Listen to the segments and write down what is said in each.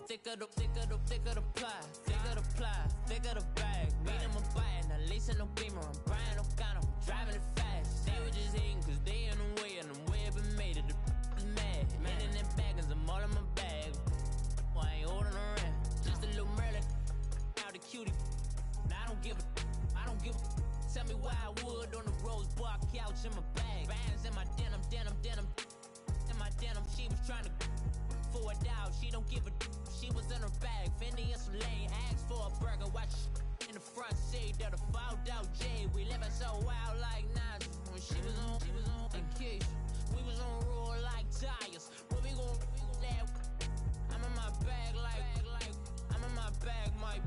thicker the pie, thicker the ply, thicker the bag. Meet them a bite, now leasing no beamer, I'm Brian O'Connor, driving it fast. They were just hating cause they in the way, and the way I've been made it, the is mad. Man in them baggins, I'm all in my bag. Well, I ain't holding around, just a little Merlin, out the cutie. Now I don't give a. Tell me why I would on the rose bar couch in my bag. Bands in my denim. In my denim, she was trying to for it out. She don't give a. She was in her bag. Fendi and some lane. Asked for a burger. Watch in the front seat of the fouled out J. We living so wild like Nas. When she was on vacation. We was on roll like tires. What we gon' let? I'm in my bag like I'm in my bag, my.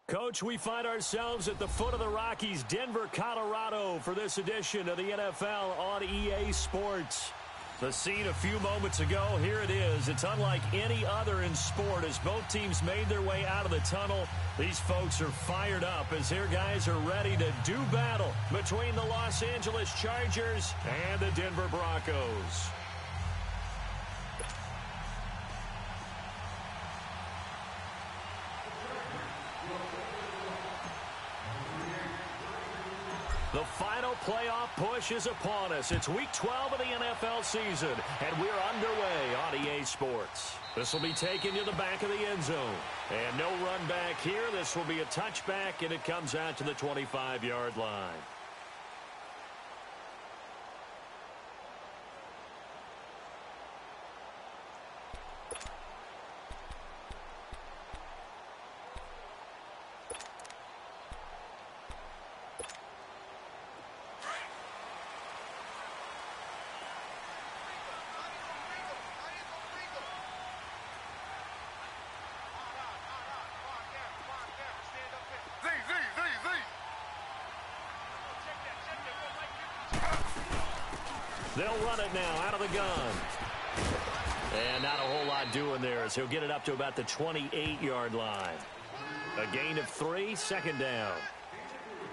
Coach, we find ourselves at the foot of the Rockies, Denver, Colorado, for this edition of the NFL on EA Sports. The scene a few moments ago, here it is. It's unlike any other in sport as both teams made their way out of the tunnel. These folks are fired up as their guys are ready to do battle between the Los Angeles Chargers and the Denver Broncos. The final playoff push is upon us. It's Week 12 of the NFL season, and we're underway on EA Sports. This will be taken to the back of the end zone. And no run back here. This will be a touchback, and it comes out to the 25-yard line. They'll run it now out of the gun. And not a whole lot doing there as he'll get it up to about the 28-yard line. A gain of 3, second down.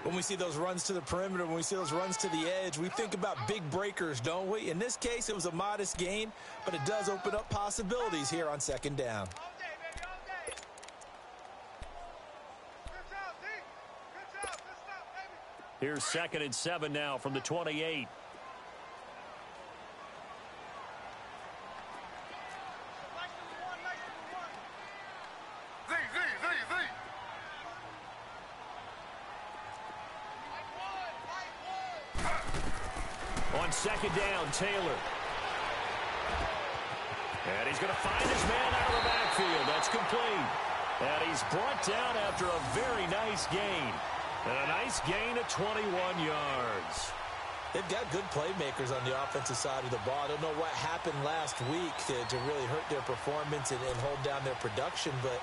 When we see those runs to the perimeter, when we see those runs to the edge, we think about big breakers, don't we? In this case, it was a modest gain, but it does open up possibilities here on second down. Here's 2nd and 7 now from the 28. On second down, Taylor. And he's going to find his man out of the backfield. That's complete. And he's brought down after a very nice gain. And a nice gain of 21 yards. They've got good playmakers on the offensive side of the ball. I don't know what happened last week to really hurt their performance and hold down their production, but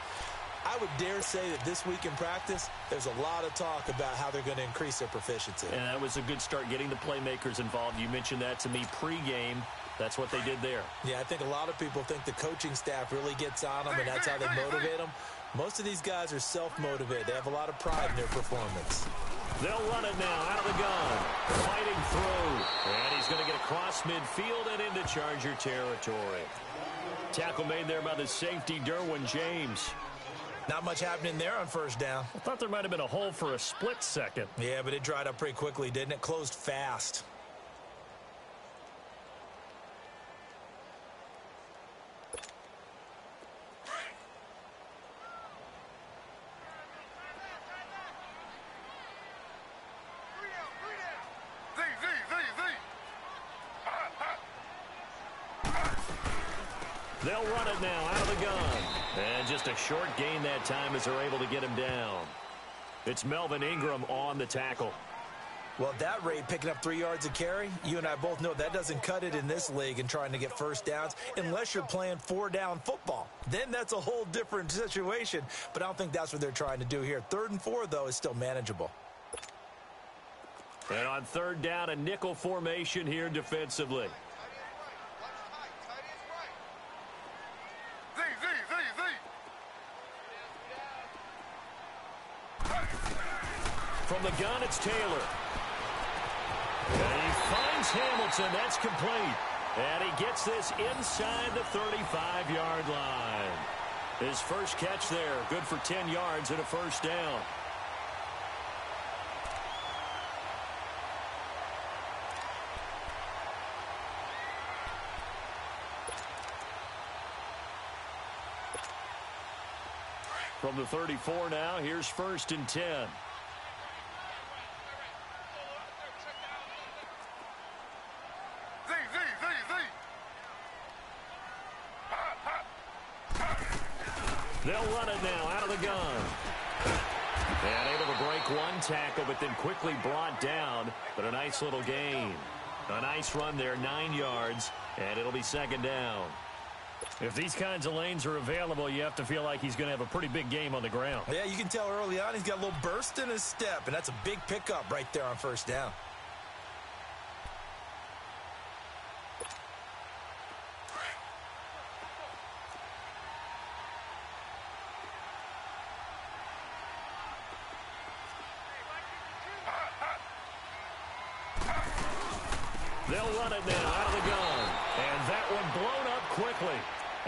I would dare say that this week in practice, there's a lot of talk about how they're going to increase their proficiency. And that was a good start, getting the playmakers involved. You mentioned that to me pregame. That's what they did there. Yeah, I think a lot of people think the coaching staff really gets on them, and that's how they motivate them. Most of these guys are self-motivated. They have a lot of pride in their performance. They'll run it now out of the gun. Fighting through. And he's going to get across midfield and into Charger territory. Tackle made there by the safety, Derwin James. Not much happening there on first down. I thought there might have been a hole for a split second. Yeah, but it dried up pretty quickly, didn't it? Closed fast. They'll run it now out of the gun. And just a short gain that time as they're able to get him down. It's Melvin Ingram on the tackle. Well, at that rate, picking up 3 yards a carry, you and I both know that doesn't cut it in this league and trying to get first downs unless you're playing 4-down football. Then that's a whole different situation, but I don't think that's what they're trying to do here. 3rd and 4, though, is still manageable. And on 3rd down, a nickel formation here defensively. From the gun, it's Taylor. And he finds Hamilton. That's complete. And he gets this inside the 35-yard line. His first catch there, good for 10 yards and a first down. From the 34 now, here's 1st and 10. They'll run it now out of the gun. And able to break one tackle, but then quickly brought down. But a nice little gain. A nice run there, 9 yards, and it'll be 2nd down. If these kinds of lanes are available, you have to feel like he's going to have a pretty big game on the ground. Yeah, you can tell early on he's got a little burst in his step, and that's a big pickup right there on 1st down. They'll run it now out of the gun. And that one blown up quickly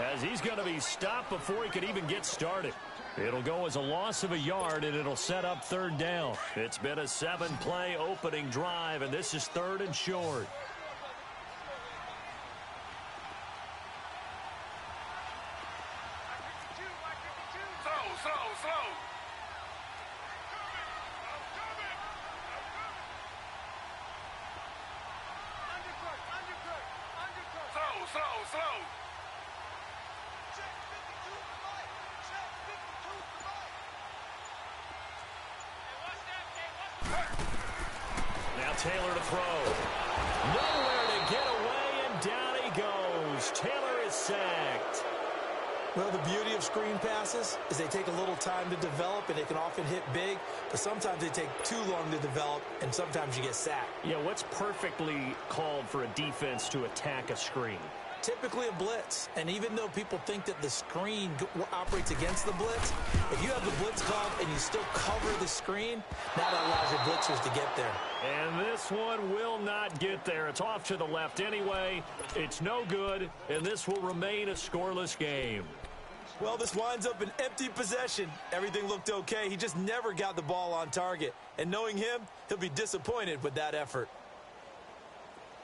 as he's going to be stopped before he could even get started. It'll go as a loss of a yard, and it'll set up 3rd down. It's been a 7-play opening drive, and this is 3rd and short. Now Taylor to throw. Nowhere to get away, and down he goes. Taylor is sacked. Well, the beauty of screen passes is they take a little time to develop, and they can often hit big, but sometimes they take too long to develop, and sometimes you get sacked. Yeah, what's perfectly called for a defense to attack a screen? Typically a blitz, and even though people think that the screen operates against the blitz, if you have the blitz called and you still cover the screen, now that allows your blitzers to get there. And this one will not get there. It's off to the left anyway. It's no good, and this will remain a scoreless game. Well, this winds up an empty possession. Everything looked okay. He just never got the ball on target. And knowing him, he'll be disappointed with that effort.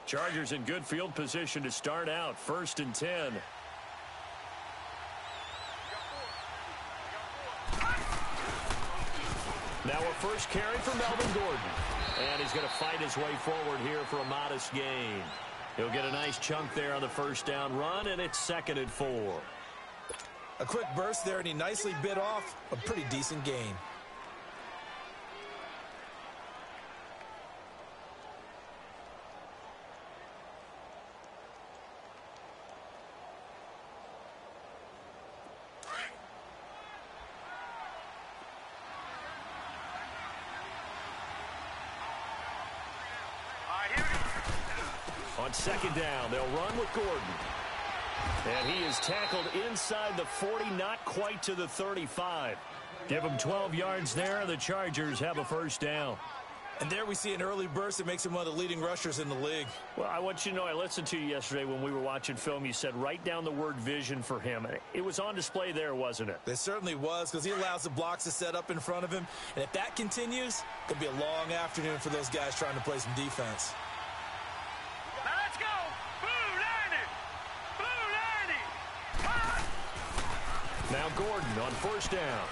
Chargers in good field position to start out. 1st and 10. Now a first carry for Melvin Gordon. And he's going to fight his way forward here for a modest gain. He'll get a nice chunk there on the 1st down run, and it's 2nd and 4. A quick burst there, and he nicely bit off a pretty decent gain. On 2nd down, they'll run with Gordon. And he is tackled inside the 40, not quite to the 35. Give him 12 yards there, and the Chargers have a 1st down. And there we see an early burst that makes him one of the leading rushers in the league. Well, I want you to know, I listened to you yesterday when we were watching film. You said write down the word vision for him. It was on display there, wasn't it? It certainly was, because he allows the blocks to set up in front of him. And if that continues, it'll be a long afternoon for those guys trying to play some defense. Now Gordon on 1st down.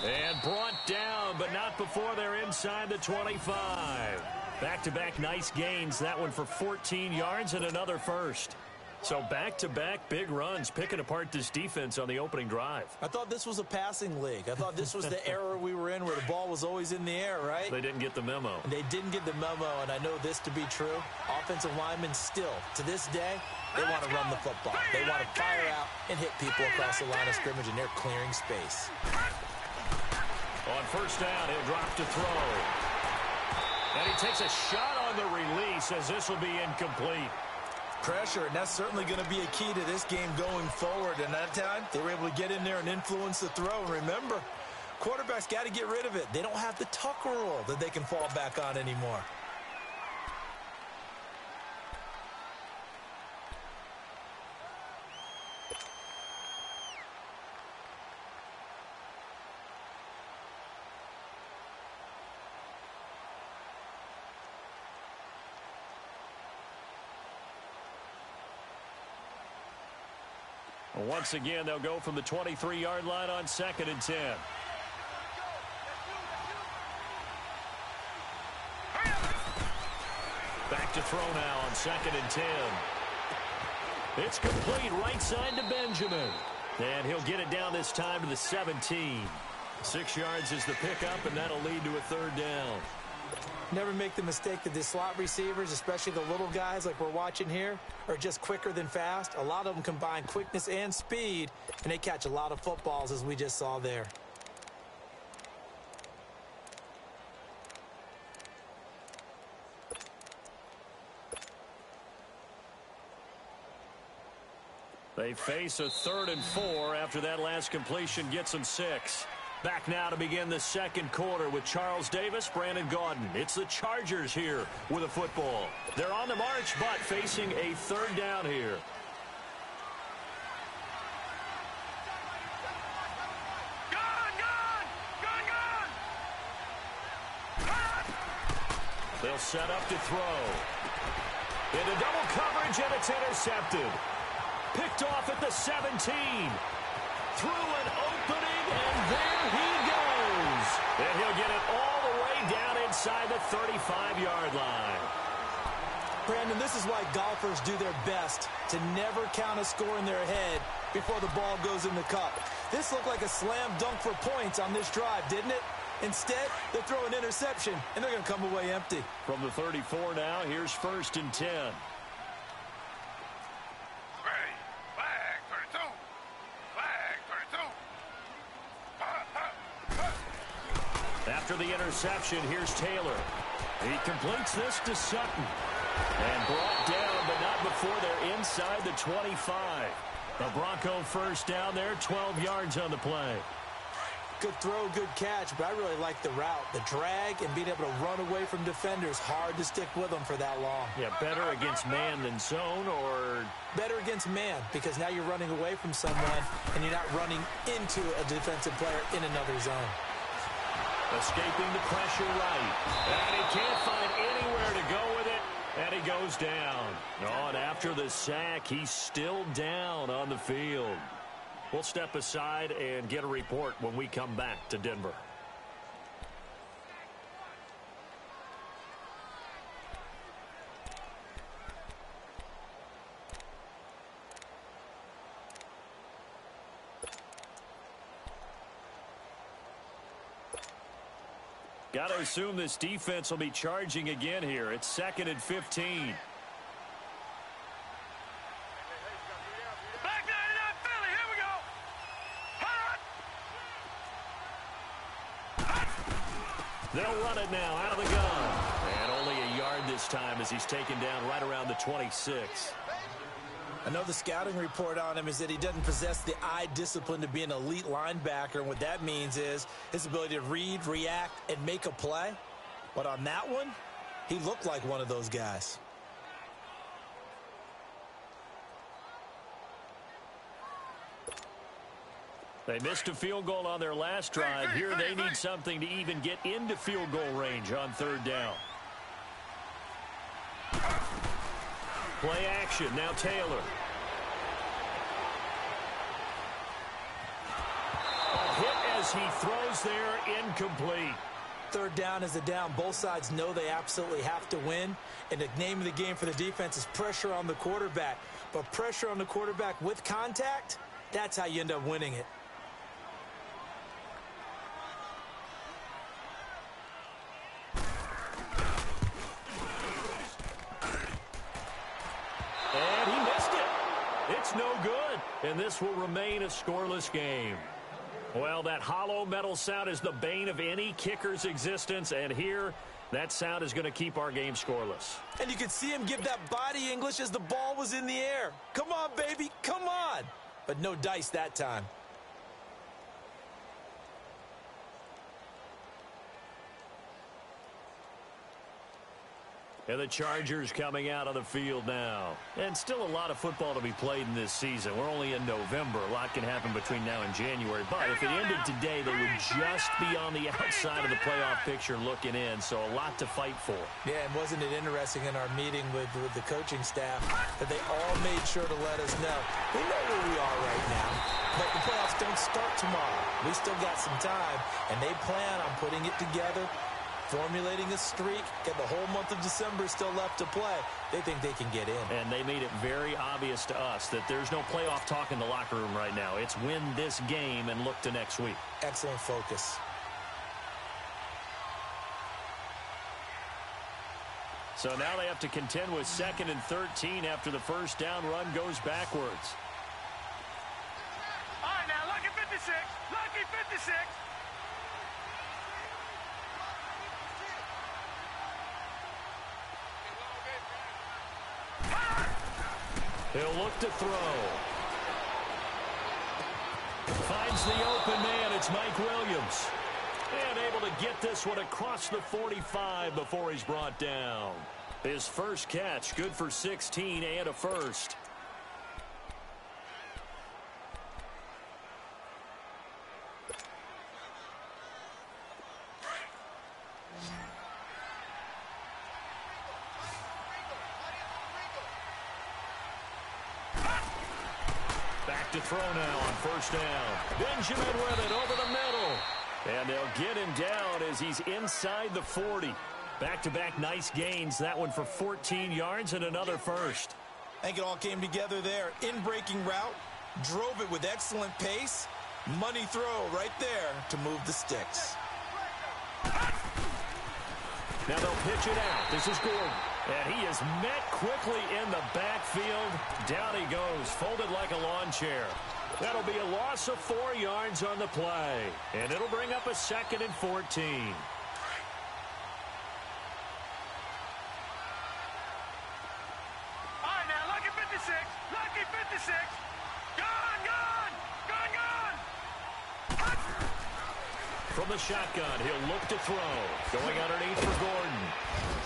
And brought down, but not before they're inside the 25. Back-to-back nice gains. That one for 14 yards and another 1st. So back-to-back big runs, picking apart this defense on the opening drive. I thought this was a passing league. I thought this was the era we were in where the ball was always in the air, right? They didn't get the memo. And they didn't get the memo, and I know this to be true. Offensive linemen still, to this day, they want to run the football. They want to fire out and hit people across the line of scrimmage, and they're clearing space. On 1st down, he'll drop to throw. And he takes a shot on the release as this will be incomplete. Pressure, and that's certainly going to be a key to this game going forward. And that time, they were able to get in there and influence the throw. And remember, quarterbacks got to get rid of it. They don't have the tuck rule that they can fall back on anymore. Once again, they'll go from the 23-yard line on 2nd and 10. Back to throw now on 2nd and 10. It's complete right side to Benjamin. And he'll get it down this time to the 17. 6 yards is the pickup, and that'll lead to a 3rd down. Never make the mistake that the slot receivers, especially the little guys like we're watching here, are just quicker than fast. A lot of them combine quickness and speed, and they catch a lot of footballs, as we just saw there. They face a 3rd and 4 after that last completion gets them 6. Back now to begin the 2nd quarter with Charles Davis, Brandon Gaudin. It's the Chargers here with a football. They're on the march, but facing a 3rd down here. They'll set up to throw. Into double coverage, and it's intercepted. Picked off at the 17. Through an opening, and there he goes. And he'll get it all the way down inside the 35-yard line. Brandon, this is why golfers do their best to never count a score in their head before the ball goes in the cup. This looked like a slam dunk for points on this drive, didn't it? Instead, they throw an interception, and they're going to come away empty. From the 34 now, here's 1st and 10. After the interception, here's Taylor. He completes this to Sutton. And brought down, but not before they're inside the 25. A Bronco 1st down there, 12 yards on the play. Good throw, good catch, but I really like the route. The drag and being able to run away from defenders, hard to stick with them for that long. Yeah, better against man than zone, or? Better against man, because now you're running away from someone and you're not running into a defensive player in another zone. Escaping the pressure right. And he can't find anywhere to go with it. And he goes down. Oh, and after the sack, he's still down on the field. We'll step aside and get a report when we come back to Denver. Got to assume this defense will be charging again here. It's 2nd and 15. Back 99 Philly, here we go. They'll run it now out of the gun. And only a yard this time as he's taken down right around the 26. I know the scouting report on him is that he doesn't possess the eye discipline to be an elite linebacker, and what that means is his ability to read, react, and make a play. But on that one, he looked like one of those guys. They missed a field goal on their last drive. Here they need something to even get into field goal range on 3rd down. Play action. Now Taylor. A hit as he throws there, incomplete. 3rd down is a down. Both sides know they absolutely have to win. And the name of the game for the defense is pressure on the quarterback. But pressure on the quarterback with contact, that's how you end up winning it. And he missed it. It's no good. And this will remain a scoreless game. Well, that hollow metal sound is the bane of any kicker's existence. And here, that sound is going to keep our game scoreless. And you could see him give that body English as the ball was in the air. Come on, baby, come on. But no dice that time. And the Chargers coming out on the field now. And still a lot of football to be played in this season. We're only in November. A lot can happen between now and January. But if it ended today, they would just be on the outside of the playoff picture looking in. So a lot to fight for. Yeah, and wasn't it interesting in our meeting with the coaching staff that they all made sure to let us know. We know where we are right now, but the playoffs don't start tomorrow. We still got some time, and they plan on putting it together, formulating a streak, get the whole month of December still left to play. They think they can get in. And they made it very obvious to us that there's no playoff talk in the locker room right now. It's win this game and look to next week. Excellent focus. So now they have to contend with 2nd and 13 after the first down run goes backwards. All right, now, lucky 56. Lucky 56. He'll look to throw. Finds the open man. It's Mike Williams. And able to get this one across the 45 before he's brought down. His first catch, good for 16 and a first. Back to throw now on first down. Benjamin with it over the middle. And they'll get him down as he's inside the 40. Back-to-back nice gains. That one for 14 yards and another first. I think it all came together there. In-breaking route. Drove it with excellent pace. Money throw right there to move the sticks. Now they'll pitch it out. This is Gordon. And he is met quickly in the backfield. Down he goes, folded like a lawn chair. That'll be a loss of 4 yards on the play. And it'll bring up a 2nd and 14. All right, now, lucky 56. Lucky 56. Gone, gone. Gone, gone. From the shotgun, he'll look to throw. Going underneath for Gordon.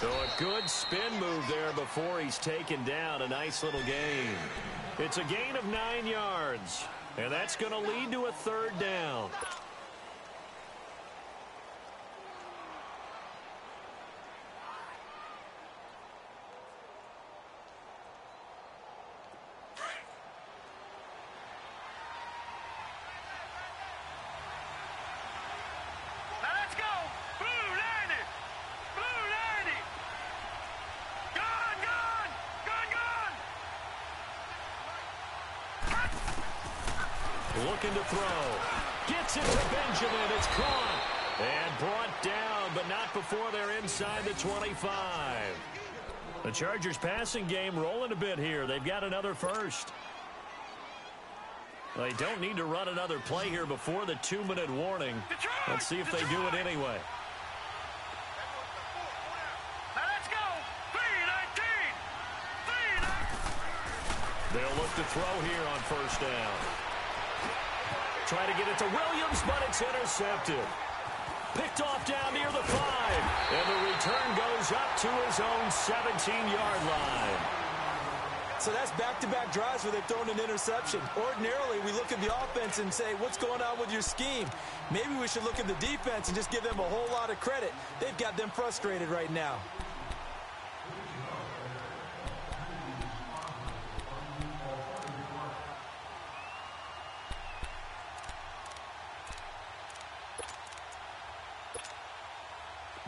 So a good spin move there before he's taken down. A nice little gain. It's a gain of 9 yards. And that's going to lead to a 3rd down. Now let's go. Blue 90. Blue 90. Gone, gone. Gone, gone. Looking to throw. Gets it to Benjamin. It's caught. And brought down, but not before they're inside the 25. The Chargers passing game rolling a bit here. They've got another first. They don't need to run another play here before the 2-minute warning. Let's see if they do it anyway. Now let's go. 319. 319. They'll look to throw here on first down. Try to get it to Williams, but it's intercepted. Picked off down near the 5. And the return goes up to his own 17-yard line. So that's back-to-back drives where they've thrown an interception. Ordinarily, we look at the offense and say, what's going on with your scheme? Maybe we should look at the defense and just give them a whole lot of credit. They've got them frustrated right now.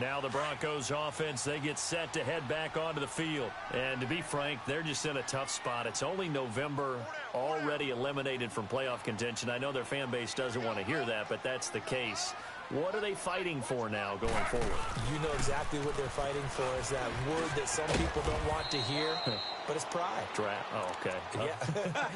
Now the Broncos offense, they get set to head back onto the field. And to be frank, they're just in a tough spot. It's only November, already eliminated from playoff contention. I know their fan base doesn't want to hear that, but that's the case. What are they fighting for now going forward? You know exactly what they're fighting for. Is that word that some people don't want to hear, but it's pride. Draft. Oh, okay. Yeah.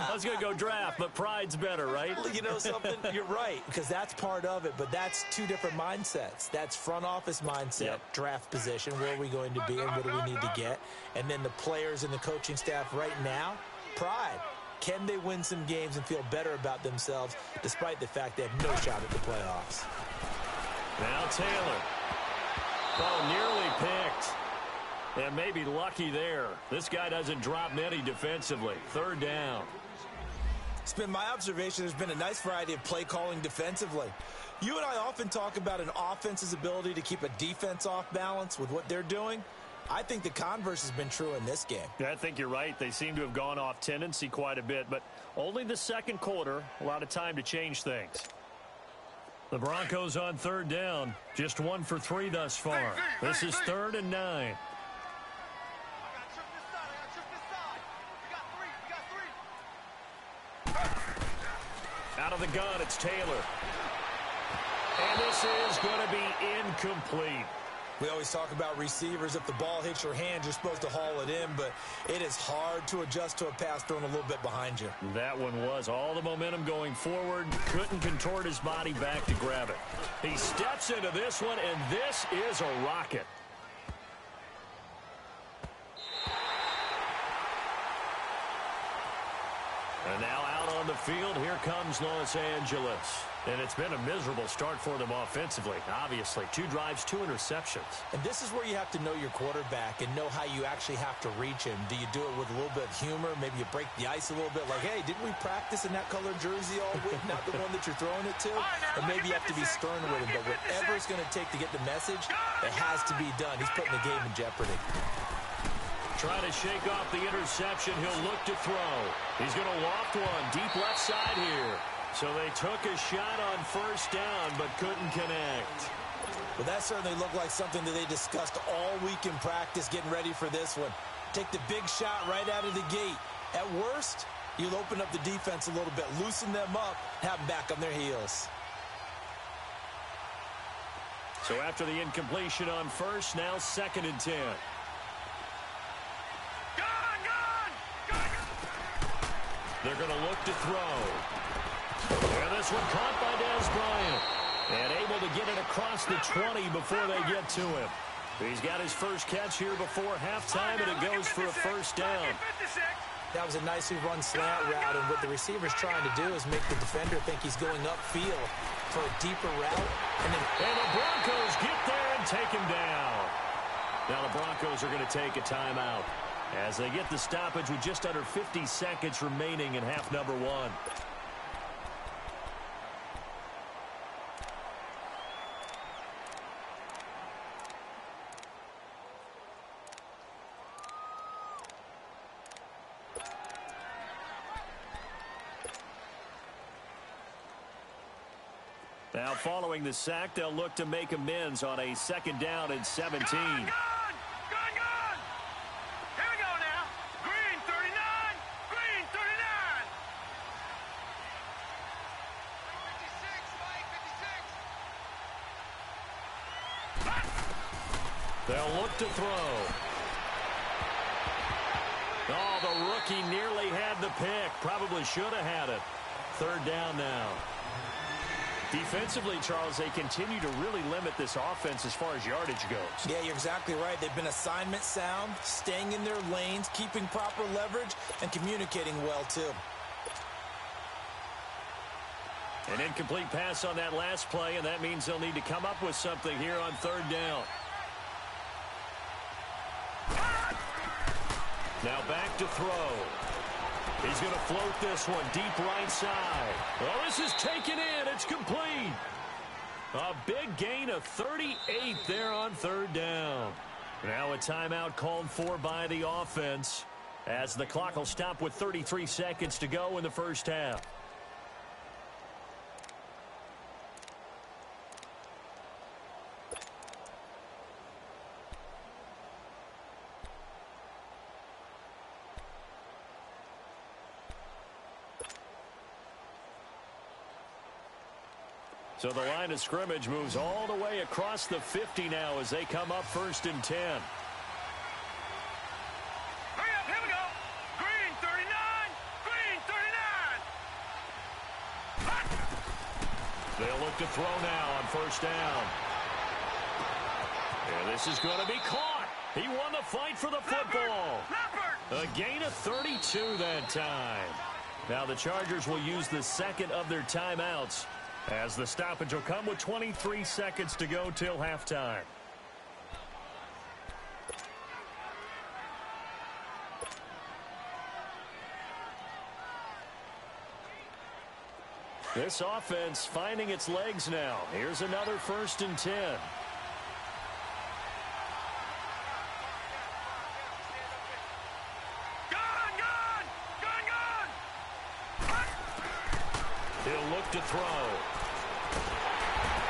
I was going to go draft, but pride's better, right? You know something? You're right, because that's part of it, but that's two different mindsets. That's front office mindset, draft position, where are we going to be and what do we need to get? And then the players and the coaching staff right now, pride. Can they win some games and feel better about themselves despite the fact they have no shot at the playoffs? Now Taylor. Oh, nearly picked. And maybe lucky there. This guy doesn't drop many defensively. Third down. It's been my observation there's been a nice variety of play calling defensively. You and I often talk about an offense's ability to keep a defense off balance with what they're doing. I think the converse has been true in this game. Yeah, I think you're right. They seem to have gone off tendency quite a bit, but only the second quarter, a lot of time to change things. The Broncos on third down, just 1 for 3 thus far. This is 3rd and 9. Out of the gun, it's Taylor. And this is going to be incomplete. We always talk about receivers. If the ball hits your hand, you're supposed to haul it in, but it is hard to adjust to a pass thrown a little bit behind you. That one was all the momentum going forward. Couldn't contort his body back to grab it. He steps into this one, and this is a rocket. And now out on the field, here comes Los Angeles. And it's been a miserable start for them offensively, obviously. 2 drives, 2 interceptions. And this is where you have to know your quarterback and know how you actually have to reach him. Do you do it with a little bit of humor? Maybe you break the ice a little bit like, hey, didn't we practice in that colored jersey all week? Not the one that you're throwing it to? And maybe you have to be stern with him. But whatever it's going to take to get the message, it has to be done. He's putting the game in jeopardy. Trying to shake off the interception. He'll look to throw. He's going to loft one deep left side here. So they took a shot on first down, but couldn't connect. Well, that certainly looked like something that they discussed all week in practice, getting ready for this one. Take the big shot right out of the gate. At worst, you'll open up the defense a little bit, loosen them up, have them back on their heels. So after the incompletion on first, now 2nd and 10. They're going to look to throw. And this one caught by Dez Bryant. And able to get it across the 20 before they get to him. He's got his first catch here before halftime, and it goes for a first down. That was a nicely run slant route, and what the receiver's trying to do is make the defender think he's going upfield for a deeper route. And the Broncos get there and take him down. Now the Broncos are going to take a timeout as they get the stoppage with just under 50 seconds remaining in half number 1. Now following the sack, they'll look to make amends on a 2nd down and 17. Gone! Here we go now. Green 39. Green 39. 56, Mike, 56. They'll look to throw. Oh, the rookie nearly had the pick. Probably should have had it. 3rd down now. Defensively, Charles, they continue to really limit this offense as far as yardage goes. Yeah, you're exactly right. They've been assignment sound, staying in their lanes, keeping proper leverage, and communicating well, too. An incomplete pass on that last play, and that means they'll need to come up with something here on 3rd down. Now back to throw. He's going to float this one deep right side. Well, this is taken in. It's complete. A big gain of 38 there on 3rd down. Now a timeout called for by the offense as the clock will stop with 33 seconds to go in the first half. So the line of scrimmage moves all the way across the 50 now as they come up 1st and 10. Hurry up, here we go. Green 39. Green 39. They'll look to throw now on 1st down. And this is going to be caught. He won the fight for the football. A gain of 32 that time. Now the Chargers will use the 2nd of their timeouts, as the stoppage will come with 23 seconds to go till halftime. This offense finding its legs now. Here's another 1st and 10. He'll look to throw.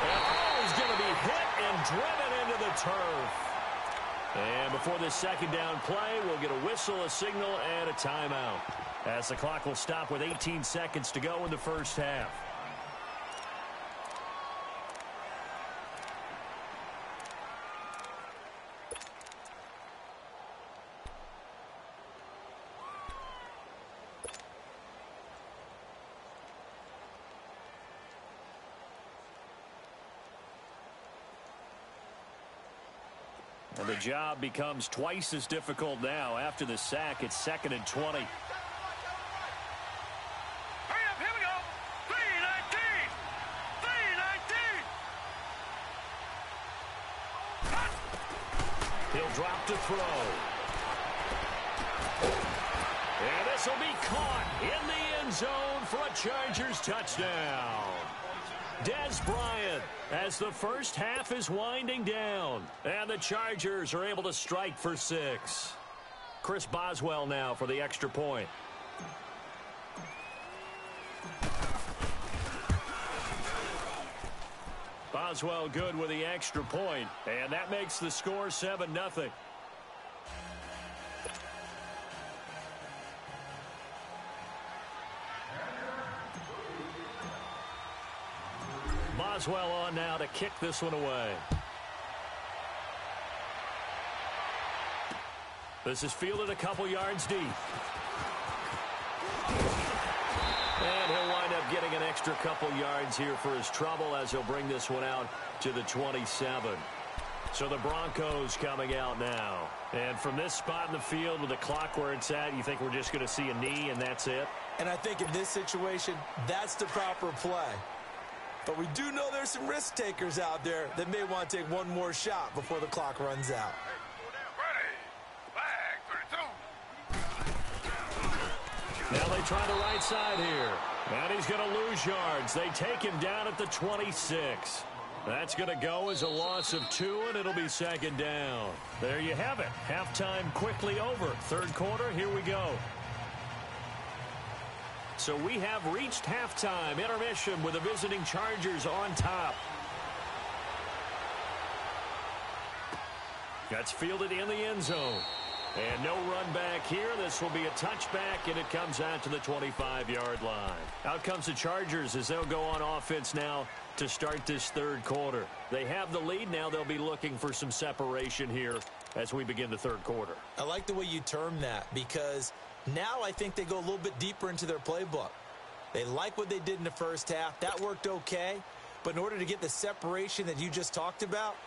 And he's going to be hit and driven into the turf. And before this 2nd down play, we'll get a whistle, a signal, and a timeout, as the clock will stop with 18 seconds to go in the 1st half. And the job becomes twice as difficult now. After the sack, it's 2nd and 20. Hurry up, here we go. 3:19. 3:19. He'll drop to throw. And this will be caught in the end zone for a Chargers touchdown. Dez Bryant, as the 1st half is winding down, and the Chargers are able to strike for 6. Chris Boswell now for the extra point. Boswell good with the extra point, and that makes the score 7-0. Boswell on now to kick this one away. This is fielded a couple yards deep. And he'll wind up getting an extra couple yards here for his trouble, as he'll bring this one out to the 27. So the Broncos coming out now. And from this spot in the field with the clock where it's at, you think we're just going to see a knee and that's it? And I think in this situation, that's the proper play. But we do know there's some risk takers out there that may want to take one more shot before the clock runs out. Now they try the right side here. And he's going to lose yards. They take him down at the 26. That's going to go as a loss of 2, and it'll be 2nd down. There you have it. Halftime quickly over. 3rd quarter, here we go. So we have reached halftime. Intermission with the visiting Chargers on top. That's fielded in the end zone. And no run back here. This will be a touchback, and it comes out to the 25-yard line. Out comes the Chargers as they'll go on offense now to start this 3rd quarter. They have the lead. Now they'll be looking for some separation here as we begin the 3rd quarter. I like the way you term that, because now I think they go a little bit deeper into their playbook. They like what they did in the 1st half. That worked okay. But in order to get the separation that you just talked about,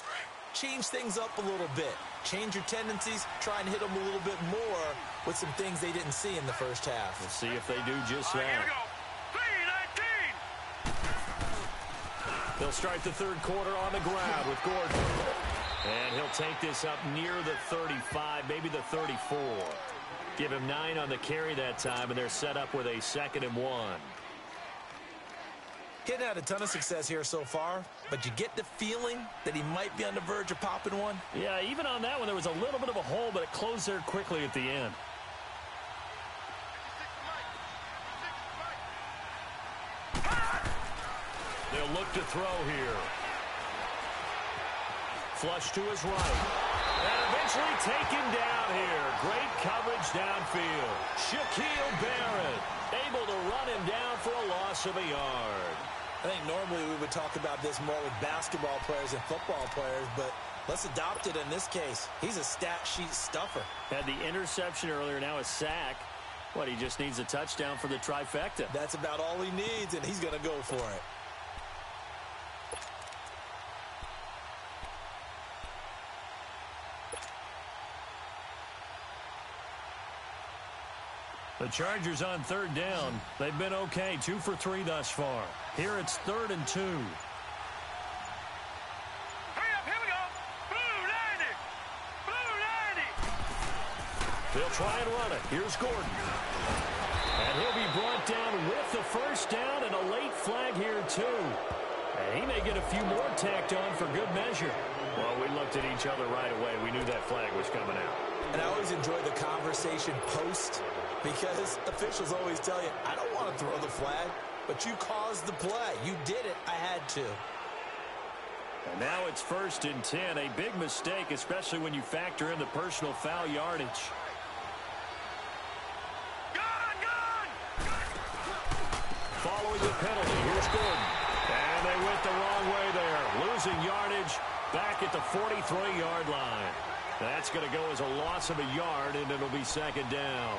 change things up a little bit. Change your tendencies. Try and hit them a little bit more with some things they didn't see in the 1st half. We'll see if they do just that. Here we go. 3:19. They'll start the 3rd quarter on the ground with Gordon. And he'll take this up near the 35, maybe the 34. Give him 9 on the carry that time, and they're set up with a 2nd and 1. He hadn't had a ton of success here so far, but you get the feeling that he might be on the verge of popping one. Yeah, even on that one, there was a little bit of a hole, but it closed there quickly at the end. They'll look to throw here. Flush to his right. And eventually taken down here. Great coverage downfield. Shaquille Barrett able to run him down for a loss of a yard. I think normally we would talk about this more with basketball players and football players, but let's adopt it in this case. He's a stat sheet stuffer. Had the interception earlier, now a sack. What, he just needs a touchdown for the trifecta. That's about all he needs, and he's going to go for it. The Chargers on 3rd down. They've been okay, 2 for 3 thus far. Here it's 3rd and 2. Hurry up, here we go. Blue 90. Blue 90. They'll try and run it. Here's Gordon. And he'll be brought down with the first down and a late flag here, too. And he may get a few more tacked on for good measure. Well, we looked at each other right away. We knew that flag was coming out. And I always enjoy the conversation post because officials always tell you, I don't want to throw the flag, but you caused the play. You did it. I had to. And now it's 1st and 10. A big mistake, especially when you factor in the personal foul yardage. Following the penalty, here's Gordon. And they went the wrong way there. Losing yardage back at the 43-yard line. That's going to go as a loss of a yard, and it'll be 2nd down.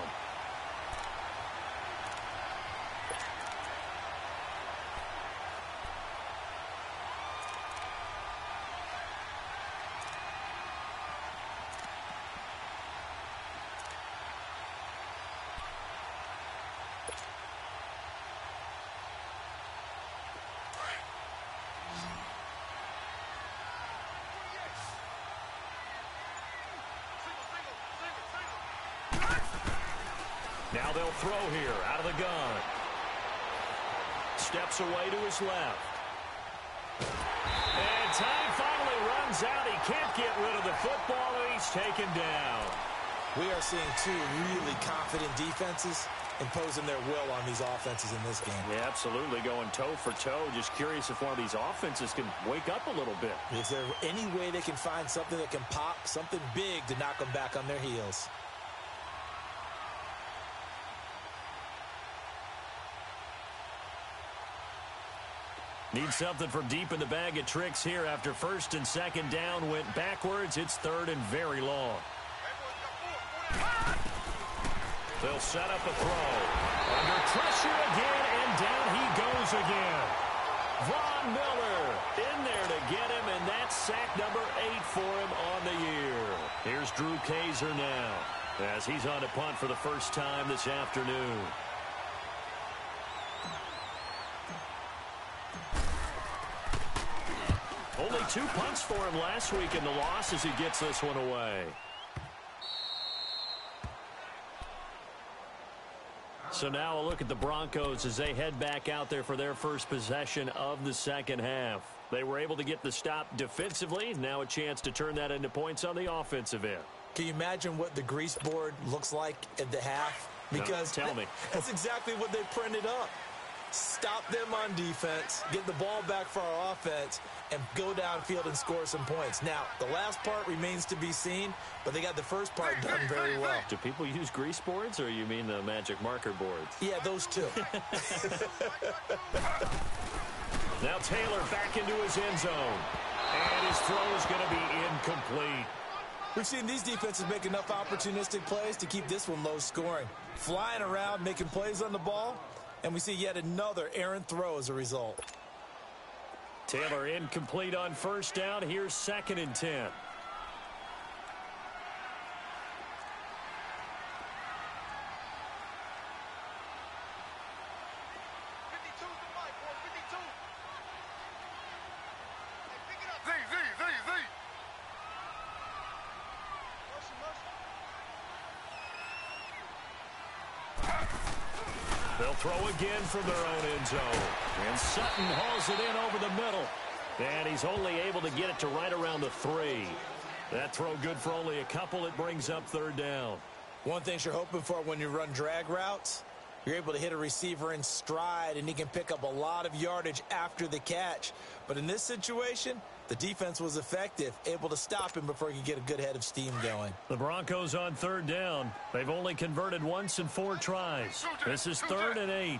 Now they'll throw here out of the gun. Steps away to his left. And time finally runs out. He can't get rid of the football, and he's taken down. We are seeing two really confident defenses imposing their will on these offenses in this game. Yeah, absolutely, going toe for toe. Just curious if one of these offenses can wake up a little bit. Is there any way they can find something that can pop, something big to knock them back on their heels? Need something from deep in the bag of tricks here after 1st and 2nd down went backwards. It's 3rd and very long. They'll set up a throw. Under pressure again, and down he goes again. Von Miller in there to get him, and that's sack number 8 for him on the year. Here's Drew Kaiser now as he's on to punt for the first time this afternoon. Only 2 punts for him last week in the loss as he gets this one away. So now a look at the Broncos as they head back out there for their first possession of the second half. They were able to get the stop defensively. Now a chance to turn that into points on the offensive end. Can you imagine what the grease board looks like at the half? Because no, tell me. That's exactly what they printed up. Stop them on defense, get the ball back for our offense, and go downfield and score some points. Now, the last part remains to be seen, but they got the first part done very well. Do people use grease boards, or you mean the magic marker boards? Yeah, those two. Now Taylor back into his end zone, and his throw is going to be incomplete. We've seen these defenses make enough opportunistic plays to keep this one low scoring. Flying around, making plays on the ball. And we see yet another errant throw as a result. Taylor incomplete on 1st down. Here's 2nd and 10. They'll throw again from their own end zone. And Sutton hauls it in over the middle. And he's only able to get it to right around the 3. That throw good for only a couple. It brings up 3rd down. One thing you're hoping for when you run drag routes, you're able to hit a receiver in stride, and he can pick up a lot of yardage after the catch. But in this situation, the defense was effective, able to stop him before he could get a good head of steam going. The Broncos on 3rd down. They've only converted once in 4 tries. This is 3rd and 8.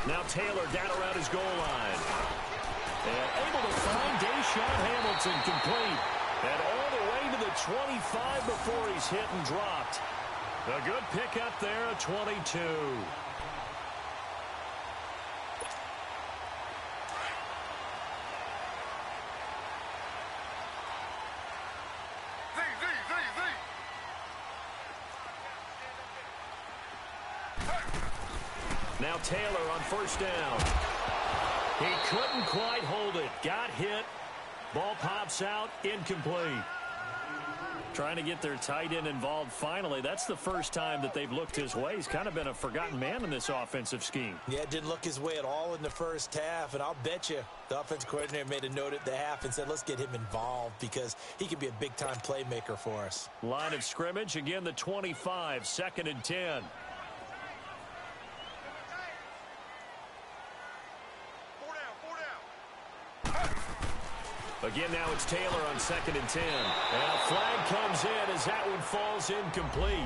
Now Taylor down around his goal line. And able to find Deshaun Hamilton complete. And all the way to the 25 before he's hit and dropped. A good pickup there at 22. Now Taylor on first down. He couldn't quite hold it. Got hit. Ball pops out. Incomplete. Trying to get their tight end involved finally. That's the first time that they've looked his way. He's kind of been a forgotten man in this offensive scheme. Yeah, didn't look his way at all in the first half. And I'll bet you the offensive coordinator made a note at the half and said, let's get him involved because he could be a big-time playmaker for us. Line of scrimmage, again the 25, 2nd and 10. Again, now it's Taylor on 2nd and 10. And a flag comes in as that one falls incomplete.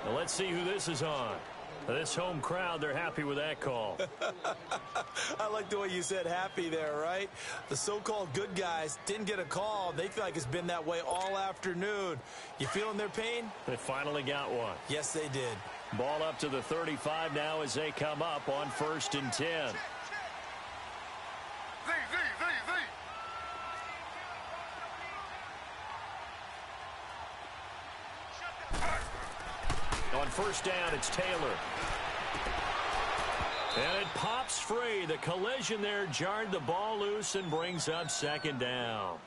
Now let's see who this is on. This home crowd, they're happy with that call. I like the way you said happy there, right? The so-called good guys didn't get a call. They feel like it's been that way all afternoon. You feeling their pain? They finally got one. Yes, they did. Ball up to the 35 now as they come up on 1st and 10. On first down, it's Taylor. And it pops free. The collision there jarred the ball loose and brings up 2nd down.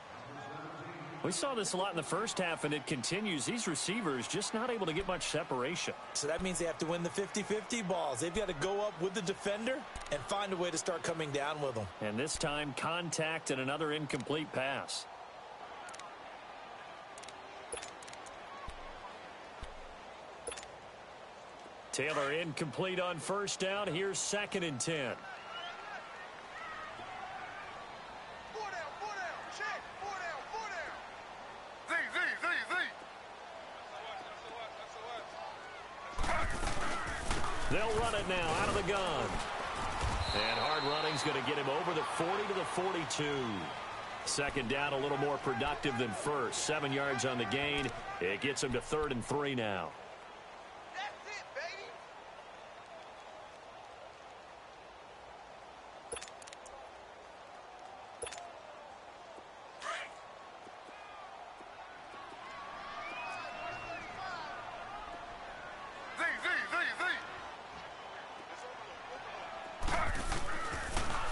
We saw this a lot in the first half, and it continues. These receivers just not able to get much separation. So that means they have to win the 50-50 balls. They've got to go up with the defender and find a way to start coming down with them. And this time, contact and another incomplete pass. Taylor incomplete on first down. Here's 2nd and 10. They'll run it now out of the gun. And hard running's going to get him over the 40 to the 42. 2nd down, a little more productive than first. 7 yards on the gain. It gets him to 3rd and 3 now.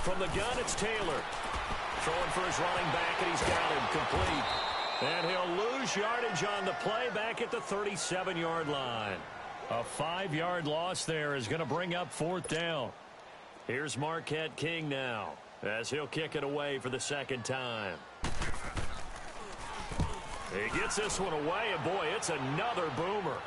From the gun, it's Taylor. Throwing for his running back, and he's got him complete. And he'll lose yardage on the play back at the 37-yard line. A 5-yard loss there is going to bring up 4th down. Here's Marquette King now as he'll kick it away for the 2nd time. He gets this one away, and boy, it's another boomer.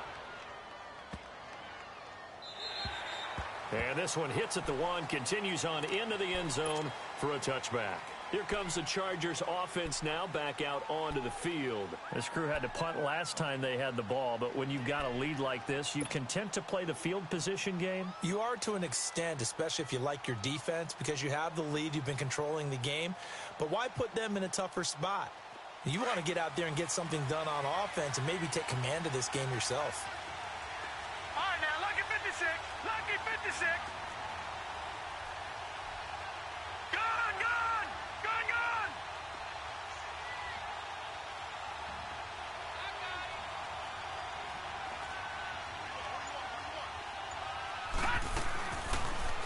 And this one hits at the 1, continues on into the end zone for a touchback. Here comes the Chargers offense now back out onto the field. This crew had to punt last time they had the ball, but when you've got a lead like this, you content to play the field position game? You are to an extent, especially if you like your defense, because you have the lead, you've been controlling the game. But why put them in a tougher spot? You want to get out there and get something done on offense and maybe take command of this game yourself. All right, now, lucky 56. Lucky 56. Gone, gone. Gone, gone.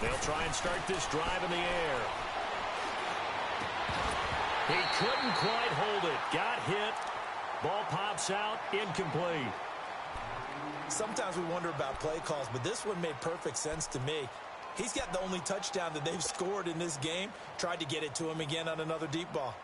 They'll try and start this drive in the air. He couldn't quite hold it. Got hit. Ball pops out. Incomplete. Sometimes we wonder about play calls, but this one made perfect sense to me. He's got the only touchdown that they've scored in this game. Tried to get it to him again on another deep ball.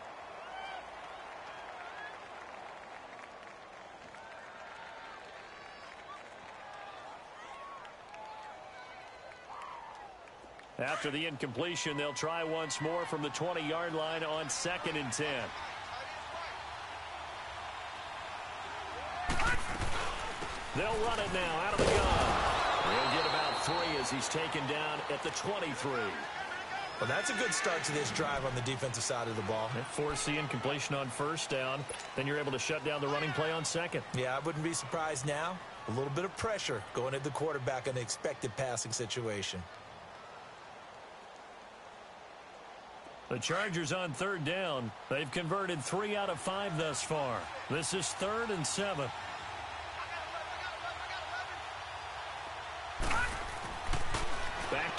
After the incompletion, they'll try once more from the 20-yard line on 2nd and 10. They'll run it now out of the gun. He'll get about 3 as he's taken down at the 23. Well, that's a good start to this drive on the defensive side of the ball. Force the incompletion on first down. Then you're able to shut down the running play on 2nd. Yeah, I wouldn't be surprised now. A little bit of pressure going at the quarterback in an expected passing situation. The Chargers on 3rd down. They've converted 3 out of 5 thus far. This is 3rd and 7.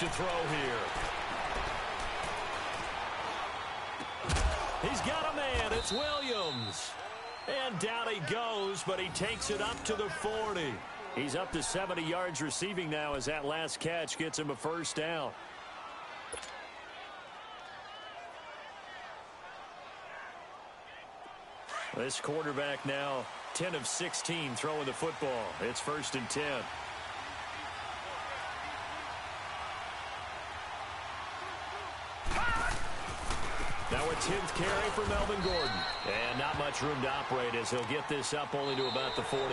to throw here. He's got a man. It's Williams. And down he goes, but he takes it up to the 40. He's up to 70 yards receiving now as that last catch gets him a first down. This quarterback now 10 of 16 throwing the football. It's 1st and 10. Now a 10th carry for Melvin Gordon. And not much room to operate as he'll get this up only to about the 41.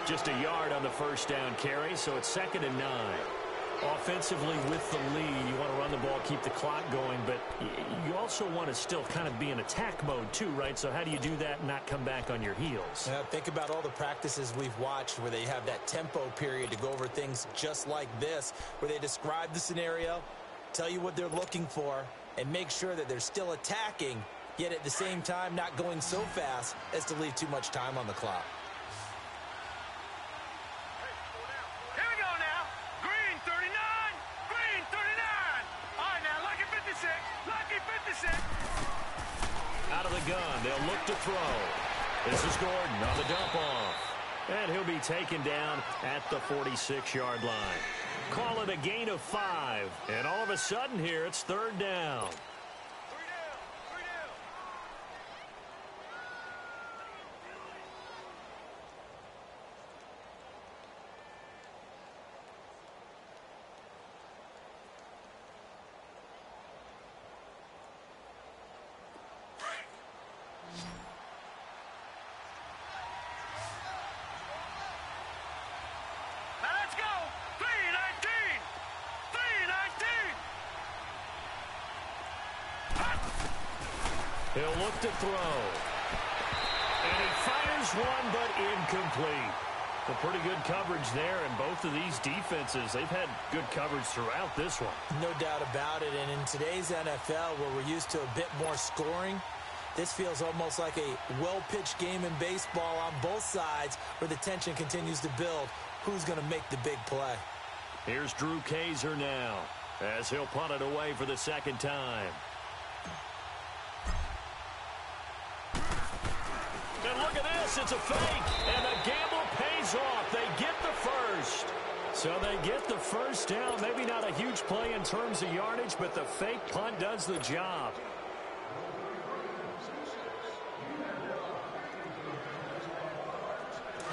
Just a yard on the first down carry, so it's 2nd and 9. Offensively with the lead, you want to run the ball, keep the clock going, but you also want to still kind of be in attack mode too, right? So how do you do that and not come back on your heels? Think about all the practices we've watched where they have that tempo period to go over things just like this, where they describe the scenario, tell you what they're looking for, and make sure that they're still attacking, yet at the same time not going so fast as to leave too much time on the clock. Here we go now. Green 39. Green 39. All right, now, lucky 56. Lucky 56. Out of the gun, they'll look to throw. This is Gordon on the dump off. And he'll be taken down at the 46-yard line. Call it a gain of 5. And all of a sudden here, it's 3rd down. He'll look to throw. And he fires one, but incomplete. Well, pretty good coverage there, and both of these defenses, they've had good coverage throughout this one. No doubt about it, and in today's NFL, where we're used to a bit more scoring, this feels almost like a well-pitched game in baseball on both sides where the tension continues to build. Who's going to make the big play? Here's Drew Kaiser now as he'll punt it away for the 2nd time. And look at this, it's a fake, and the gamble pays off. They get the first. So they get the first down. Maybe not a huge play in terms of yardage, but the fake punt does the job.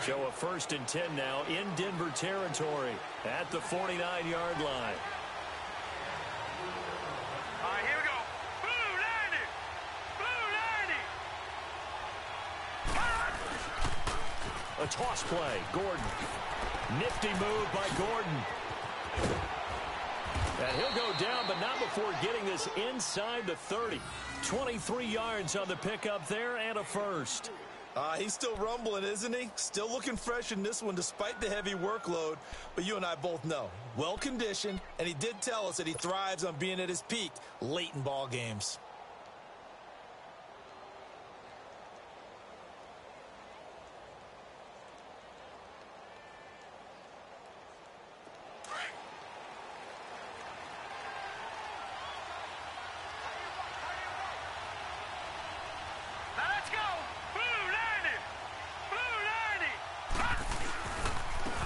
So a 1st and 10 now in Denver territory at the 49-yard line. All right, here we go. Blue 90. Blue 90. A toss play. Gordon. Nifty move by Gordon. And he'll go down, but not before getting this inside the 30. 23 yards on the pickup there and a first. He's still rumbling, isn't he? Still looking fresh in this one despite the heavy workload. But you and I both know, well-conditioned, and he did tell us that he thrives on being at his peak late in ball games.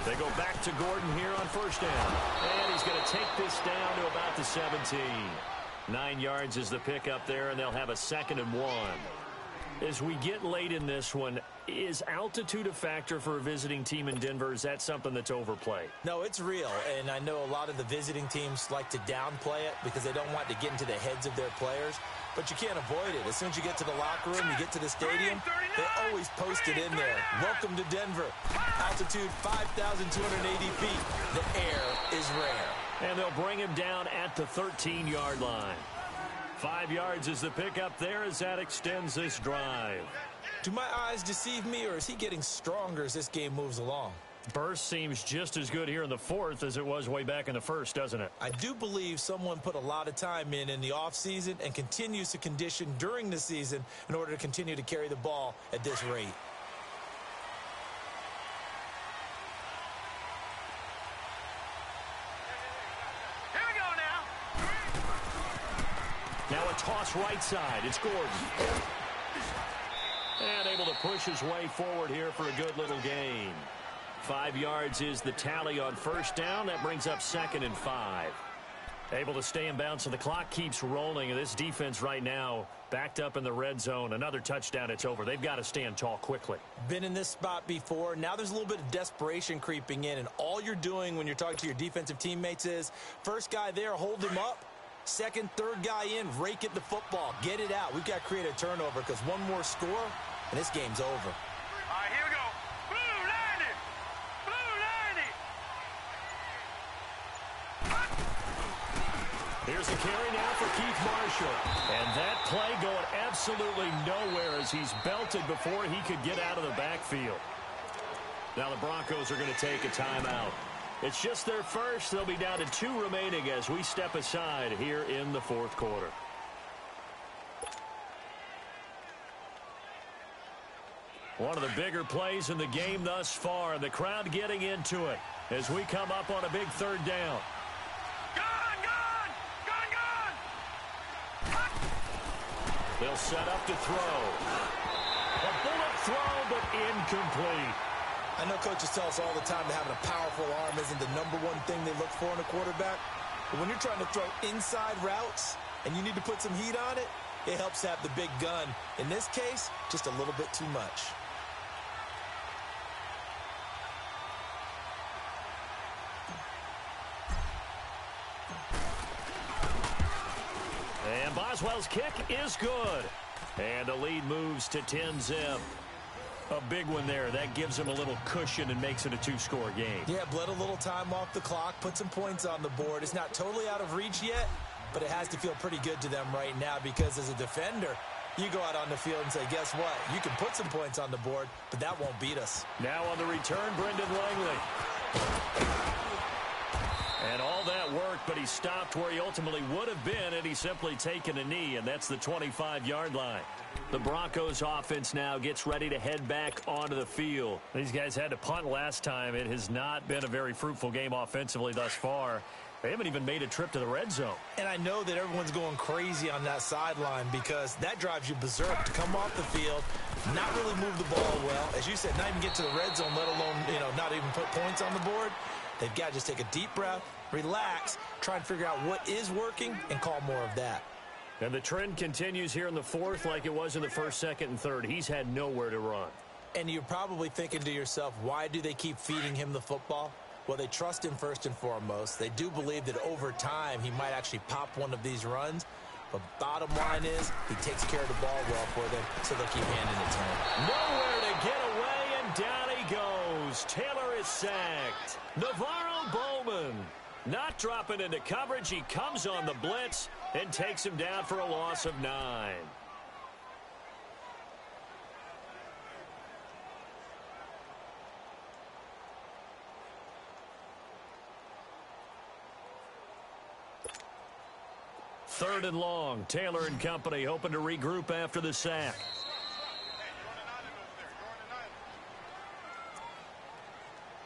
They go back to Gordon here on first down. And he's going to take this down to about the 17. 9 yards is the pickup there, and they'll have a 2nd and 1. As we get late in this one, is altitude a factor for a visiting team in Denver? Is that something that's overplayed? No, it's real, and I know a lot of the visiting teams like to downplay it because they don't want to get into the heads of their players, but you can't avoid it. As soon as you get to the locker room, you get to the stadium, they always post it in there. Welcome to Denver. Altitude 5,280 feet. The air is rare. And they'll bring him down at the 13-yard line. 5 yards is the pickup there as that extends this drive. Do my eyes deceive me, or is he getting stronger as this game moves along? Burst seems just as good here in the 4th as it was way back in the 1st, doesn't it? I do believe someone put a lot of time in the offseason and continues to condition during the season in order to continue to carry the ball at this rate. Here we a toss right side. It's Gordon. And able to push his way forward here for a good little gain. 5 yards is the tally on first down. That brings up 2nd and 5. Able to stay in bounds, and the clock keeps rolling. And this defense right now backed up in the red zone. Another touchdown, it's over. They've got to stand tall quickly. Been in this spot before. Now there's a little bit of desperation creeping in, and all you're doing when you're talking to your defensive teammates is first guy there, hold him up. Second, third guy in, rake at the football. Get it out. We've got to create a turnover because one more score, and this game's over. All right, here we go. Blue 90. Blue 90. Here's a carry now for Keith Marshall. And that play going absolutely nowhere as he's belted before he could get out of the backfield. Now the Broncos are going to take a timeout. It's just their first. They'll be down to 2 remaining as we step aside here in the 4th quarter. One of the bigger plays in the game thus far, and the crowd getting into it as we come up on a big 3rd down. They'll set up to throw. A bullet throw, but incomplete. I know coaches tell us all the time that having a powerful arm isn't the #1 thing they look for in a quarterback. But when you're trying to throw inside routes and you need to put some heat on it, it helps to have the big gun. In this case, just a little bit too much. And Boswell's kick is good. And the lead moves to 10-zip. A big one there. That gives them a little cushion and makes it a 2-score game. Yeah, bled a little time off the clock, put some points on the board. It's not totally out of reach yet, but it has to feel pretty good to them right now because as a defender, you go out on the field and say, guess what? You can put some points on the board, but that won't beat us. Now on the return, Brendan Langley. And all that worked, but he stopped where he ultimately would have been had he simply taken a knee, and that's the 25-yard line. The Broncos offense now gets ready to head back onto the field. These guys had to punt last time. It has not been a very fruitful game offensively thus far. They haven't even made a trip to the red zone. And I know that everyone's going crazy on that sideline because that drives you berserk to come off the field, not really move the ball well. As you said, not even get to the red zone, let alone, not even put points on the board. They've got to just take a deep breath, relax, try and figure out what is working, and call more of that. And the trend continues here in the 4th like it was in the 1st, 2nd, and 3rd. He's had nowhere to run. And you're probably thinking to yourself, why do they keep feeding him the football? Well, they trust him first and foremost. They do believe that over time he might actually pop one of these runs. But bottom line is he takes care of the ball well for them, so they'll keep handing it to him. Nowhere to get away, and down he goes. Taylor is sacked. Navarro Bowman not dropping into coverage. He comes on the blitz and takes him down for a loss of 9. Third and long. Taylor and company hoping to regroup after the sack.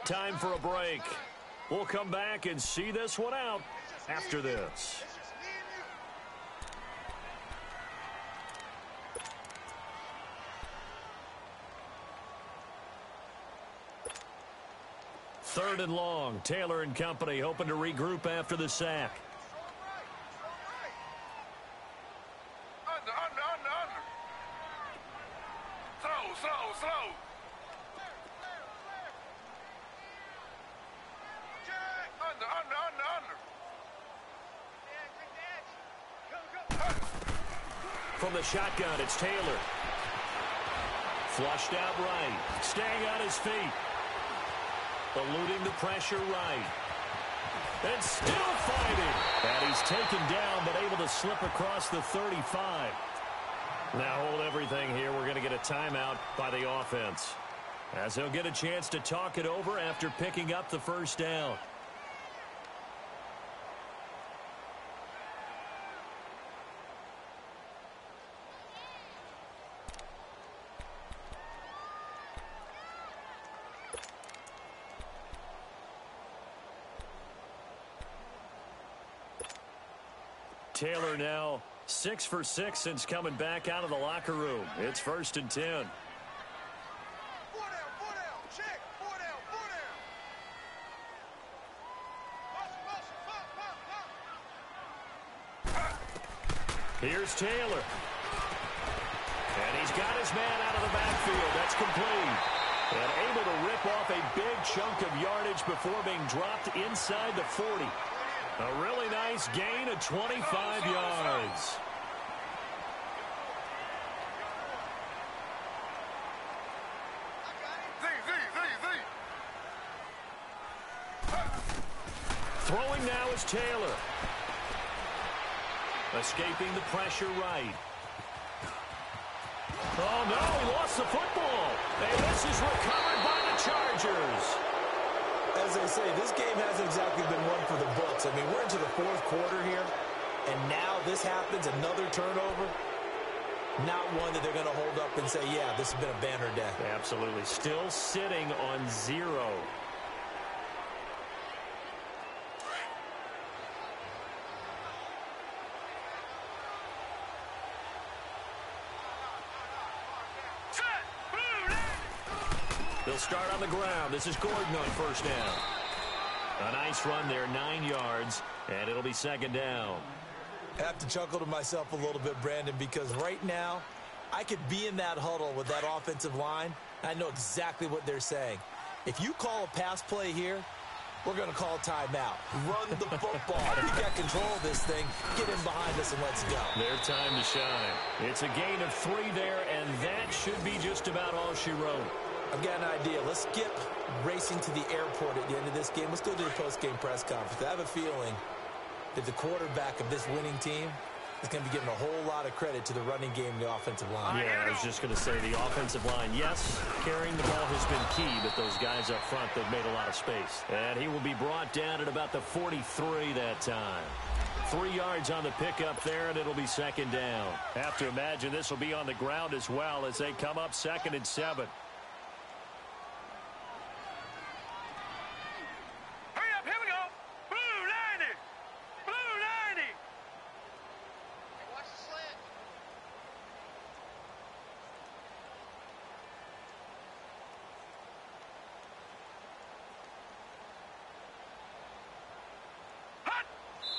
Time for a break. We'll come back and see this one out after this. Third and long. Taylor and company hoping to regroup after the sack. Under. Slow. Under. From the shotgun, it's Taylor. Flushed out right. Staying on his feet. Eluding the pressure right. And still fighting. And he's taken down, but able to slip across the 35. Now hold everything here. We're going to get a timeout by the offense, as they'll get a chance to talk it over after picking up the first down. Taylor now 6 for 6 since coming back out of the locker room. It's 1st and 10. 4 down, 4 down. Check. 4 down, 4 down. Here's Taylor. And he's got his man out of the backfield. That's complete. And able to rip off a big chunk of yardage before being dropped inside the 40. A really nice gain of 25 yards. Throwing now is Taylor. Escaping the pressure right. Oh, no, he lost the football. And this is recovered by the Chargers. As they say, this game hasn't exactly been one for the books. I mean, we're into the 4th quarter here, and now this happens, another turnover. Not one that they're going to hold up and say, yeah, this has been a banner day. Absolutely. Still sitting on 0. They'll start on the ground. This is Gordon on 1st down. A nice run there, 9 yards, and it'll be 2nd down. I have to chuckle to myself a little bit, Brandon, because right now I could be in that huddle with that offensive line. I know exactly what they're saying. If you call a pass play here, we're going to call a timeout. Run the football. We got control of this thing. Get in behind us and let's go. Their time to shine. It's a gain of 3 there, and that should be just about all she wrote. I've got an idea. Let's skip racing to the airport at the end of this game. Let's go do the post-game press conference. I have a feeling that the quarterback of this winning team is going to be giving a whole lot of credit to the running game and the offensive line. Yeah, I was just going to say the offensive line, yes, carrying the ball has been key, but those guys up front, they've made a lot of space. And he will be brought down at about the 43 that time. 3 yards on the pickup there, and it'll be 2nd down. Have to imagine this will be on the ground as well as they come up 2nd and 7.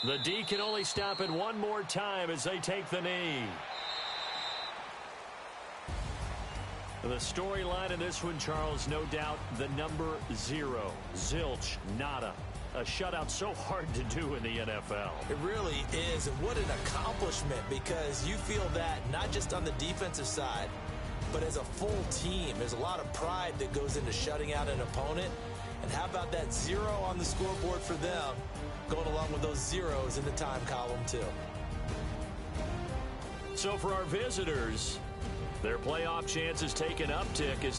The D can only stop it one more time as they take the knee. The storyline in this one, Charles, no doubt the number 0. Zilch, nada. A shutout so hard to do in the NFL. It really is, and what an accomplishment, because you feel that not just on the defensive side, but as a full team. There's a lot of pride that goes into shutting out an opponent. And how about that 0 on the scoreboard for them, going along with those zeros in the time column, too. So for our visitors, their playoff chances take an uptick as